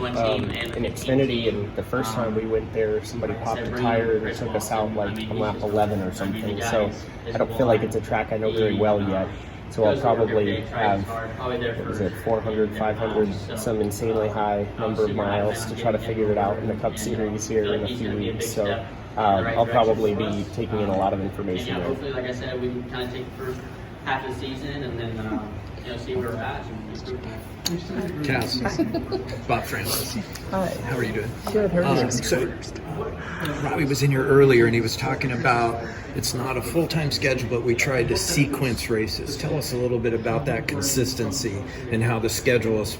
in Xfinity, and the first time we went there, somebody popped a tire and took us out like on lap 11 or something. So I don't feel like it's a track I know very well yet. So I'll probably have, 400, 500, some insanely high number of miles to try to figure it out in the Cup Series here in a few weeks. So I'll probably be taking in a lot of information there. Hopefully, like I said, we can kind of take the first half of the season and then see where we're at. Kaz, Bob Francis. Hi. How are you doing? Good, how are you? So, Robbie was in here earlier and he was talking about it's not a full-time schedule, but we tried to sequence races. Tell us a little bit about that consistency and how the schedule is,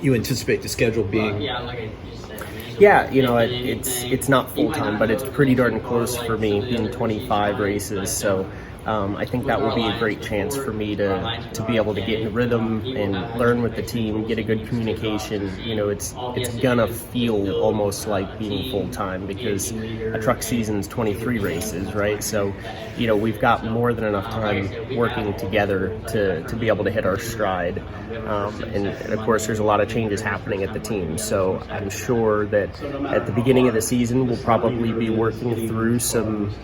you anticipate the schedule being. Yeah, it's not full-time, but it's pretty darn close for me, being 25 races. So I think that will be a great chance for me to be able to get in rhythm and learn with the team, get a good communication. It's gonna feel almost like being full-time because a truck season's 23 races, right? So, we've got more than enough time working together to be able to hit our stride. And of course, there's a lot of changes happening at the team. So I'm sure that at the beginning of the season, we'll probably be working through some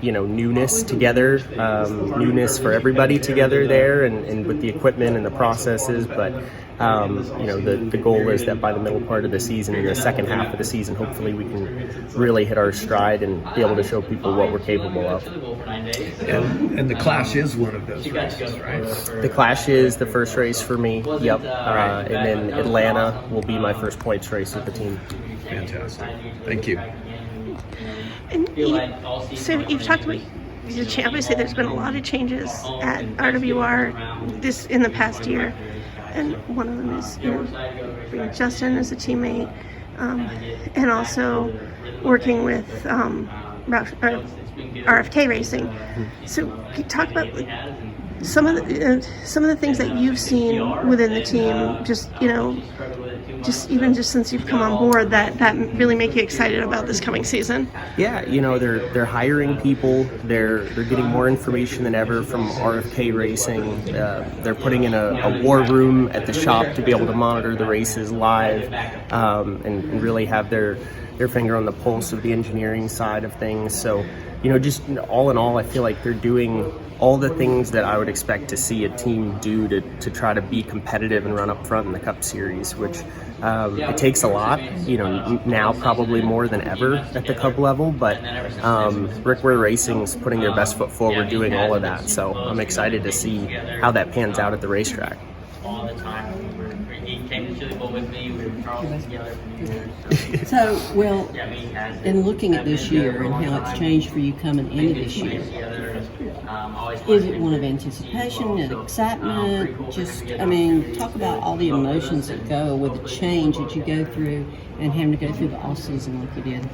newness together. Newness for everybody together there and with the equipment and the processes, but the goal is that by the middle part of the season, in the second half of the season, hopefully we can really hit our stride and be able to show people what we're capable of. And the Clash is one of those races, right? The Clash is the first race for me, yep. And then Atlanta will be my first points race with the team. Fantastic. Thank you. And so you've talked about, obviously there's been a lot of changes at RWR in the past year, and one of them is bringing Justin as a teammate, and also working with RFK Racing. So can you talk about some of the things that you've seen within the team, just since you've come on board, that really make you excited about this coming season? Yeah, they're hiring people. They're getting more information than ever from RFK Racing. They're putting in a war room at the shop to be able to monitor the races live, and really have their finger on the pulse of the engineering side of things. So, just all in all, I feel like they're doing all the things that I would expect to see a team do to try to be competitive and run up front in the Cup Series, which it takes a lot, now probably more than ever at the Cup level, but Rick Ware Racing's putting their best foot forward doing all of that, so I'm excited to see how that pans out at the racetrack. All the time. He came to the bowl with me, we were Charles together for years. So, in looking at this year and how it's changed for you coming into this year, is it one of anticipation and excitement? Talk about all the emotions that go with the change that you go through and having to go through the off season like you did.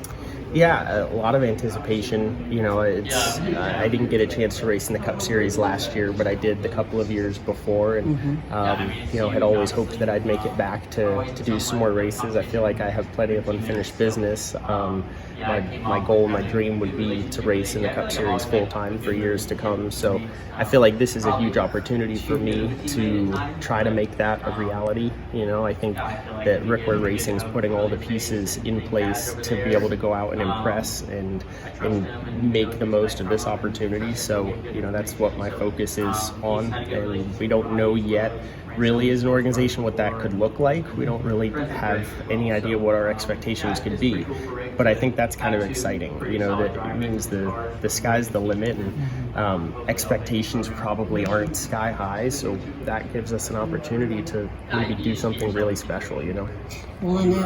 Yeah, a lot of anticipation. I didn't get a chance to race in the Cup Series last year, but I did the couple of years before, and had always hoped that I'd make it back to do some more races. I feel like I have plenty of unfinished business. My goal, my dream would be to race in the Cup Series full time for years to come. So I feel like this is a huge opportunity for me to try to make that a reality. I think that Rick Ware Racing's putting all the pieces in place to be able to go out and impress and make the most of this opportunity. So that's what my focus is on, and we don't know yet really as an organization what that could look like. We don't really have any idea what our expectations could be, but I think that's kind of exciting, that it means the sky's the limit, and expectations probably aren't sky high, so that gives us an opportunity to maybe do something really special. Well,